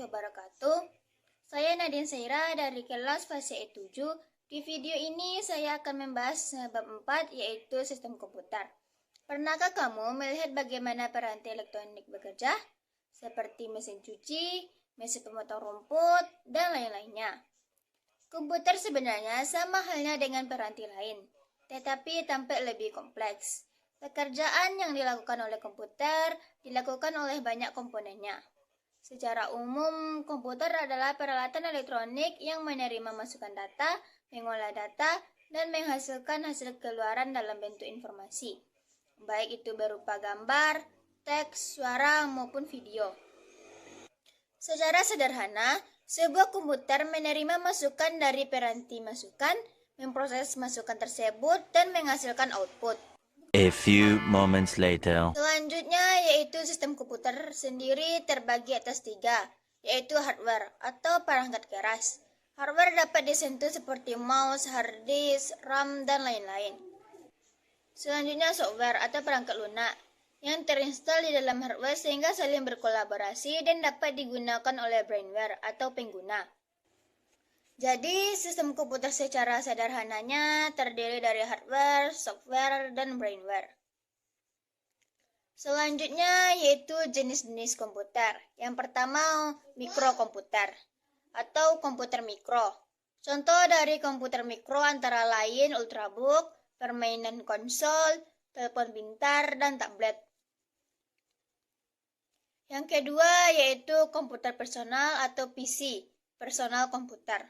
wabarakatuh. Saya Nadine Saira dari kelas fase E7. Di video ini saya akan membahas bab 4 yaitu sistem komputer. Pernahkah kamu melihat bagaimana peranti elektronik bekerja? Seperti mesin cuci, mesin pemotong rumput, dan lain-lainnya. Komputer sebenarnya sama halnya dengan peranti lain, tetapi tampak lebih kompleks. Pekerjaan yang dilakukan oleh komputer dilakukan oleh banyak komponennya. Secara umum, komputer adalah peralatan elektronik yang menerima masukan data, mengolah data, dan menghasilkan hasil keluaran dalam bentuk informasi, baik itu berupa gambar, teks, suara, maupun video. Secara sederhana, sebuah komputer menerima masukan dari peranti masukan, memproses masukan tersebut, dan menghasilkan output. A few moments later. Selanjutnya yaitu sistem komputer sendiri terbagi atas 3, yaitu hardware atau perangkat keras. Hardware dapat disentuh seperti mouse, hard disk, RAM, dan lain-lain. Selanjutnya software atau perangkat lunak yang terinstal di dalam hardware sehingga saling berkolaborasi dan dapat digunakan oleh brainware atau pengguna. Jadi, sistem komputer secara sederhananya terdiri dari hardware, software, dan brainware. Selanjutnya yaitu jenis-jenis komputer. Yang pertama, mikrokomputer atau komputer mikro. Contoh dari komputer mikro antara lain ultrabook, permainan konsol, telepon pintar, dan tablet. Yang kedua yaitu komputer personal atau PC, personal komputer.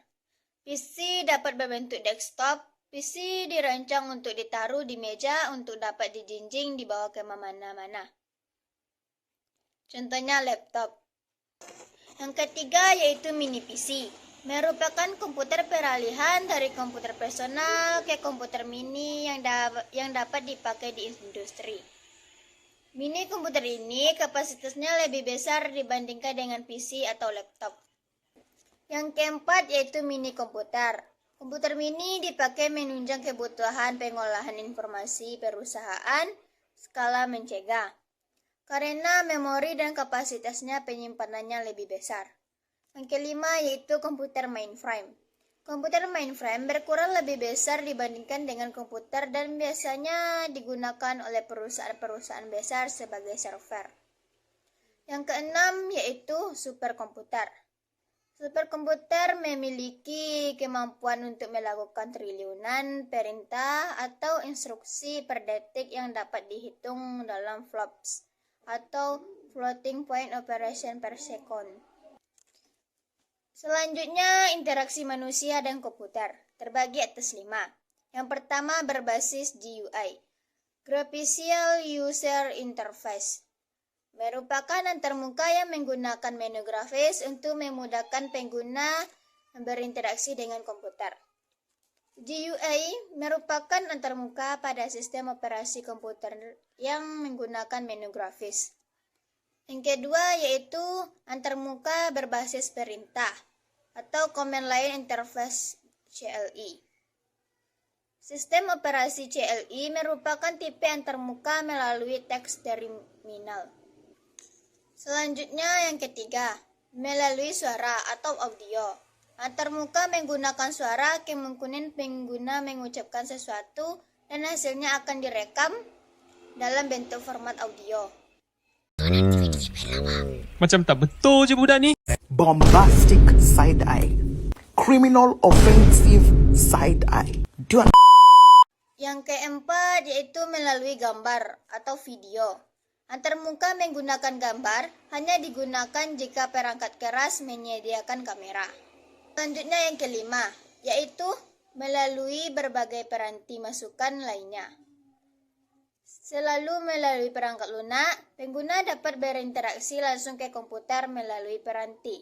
PC dapat berbentuk desktop. PC dirancang untuk ditaruh di meja untuk dapat dijinjing dibawa ke mana-mana. Contohnya laptop. Yang ketiga yaitu mini PC, merupakan komputer peralihan dari komputer personal ke komputer mini yang dapat dipakai di industri. Mini komputer ini kapasitasnya lebih besar dibandingkan dengan PC atau laptop. Yang keempat yaitu mini komputer. Komputer mini dipakai menunjang kebutuhan pengolahan informasi perusahaan skala mencegah, karena memori dan kapasitasnya penyimpanannya lebih besar. Yang kelima yaitu komputer mainframe. Komputer mainframe berkurang lebih besar dibandingkan dengan komputer dan biasanya digunakan oleh perusahaan-perusahaan besar sebagai server. Yang keenam yaitu superkomputer. Superkomputer memiliki kemampuan untuk melakukan triliunan perintah atau instruksi per detik yang dapat dihitung dalam flops atau floating point operation per second. Selanjutnya, interaksi manusia dan komputer terbagi atas 5. Yang pertama berbasis GUI, Graphical User Interface. Merupakan antarmuka yang menggunakan menu grafis untuk memudahkan pengguna berinteraksi dengan komputer. GUI merupakan antarmuka pada sistem operasi komputer yang menggunakan menu grafis. Yang kedua yaitu antarmuka berbasis perintah atau Command Line Interface CLI. Sistem operasi CLI merupakan tipe antarmuka melalui teks terminal. Selanjutnya yang ketiga, melalui suara atau audio. Antarmuka menggunakan suara, kemungkinan pengguna mengucapkan sesuatu dan hasilnya akan direkam dalam bentuk format audio. Macam tak betul je budak ni. Bombastic side eye, criminal offensive side eye. Yang keempat yaitu melalui gambar atau video. Antarmuka menggunakan gambar hanya digunakan jika perangkat keras menyediakan kamera. Selanjutnya yang kelima, yaitu melalui berbagai peranti masukan lainnya. Selalu melalui perangkat lunak, pengguna dapat berinteraksi langsung ke komputer melalui peranti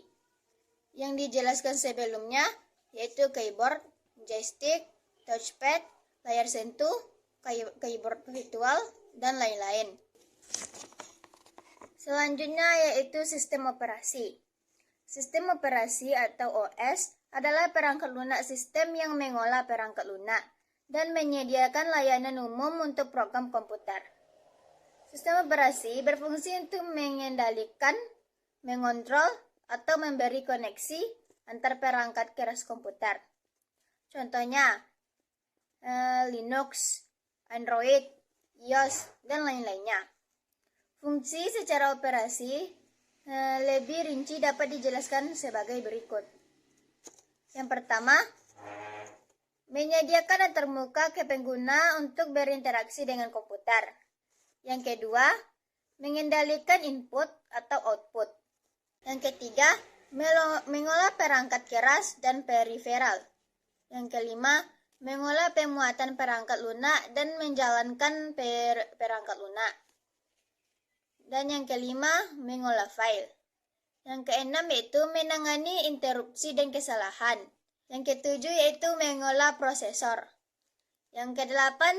yang dijelaskan sebelumnya, yaitu keyboard, joystick, touchpad, layar sentuh, keyboard virtual, dan lain-lain. Selanjutnya yaitu sistem operasi. Sistem operasi atau OS adalah perangkat lunak sistem yang mengolah perangkat lunak dan menyediakan layanan umum untuk program komputer. Sistem operasi berfungsi untuk mengendalikan, mengontrol, atau memberi koneksi antar perangkat keras komputer. Contohnya, Linux, Android, iOS, dan lain-lainnya. Fungsi secara operasi lebih rinci dapat dijelaskan sebagai berikut. Yang pertama, menyediakan antarmuka ke pengguna untuk berinteraksi dengan komputer. Yang kedua, mengendalikan input atau output. Yang ketiga, mengolah perangkat keras dan periferal. Yang kelima, mengolah pemuatan perangkat lunak dan menjalankan perangkat lunak. Dan yang kelima, mengolah file. Yang keenam yaitu menangani interupsi dan kesalahan. Yang ketujuh yaitu mengolah prosesor. Yang kedelapan,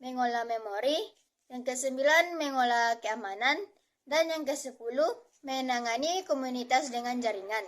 mengolah memori. Yang kesembilan, mengolah keamanan. Dan yang kesepuluh, menangani komunitas dengan jaringan.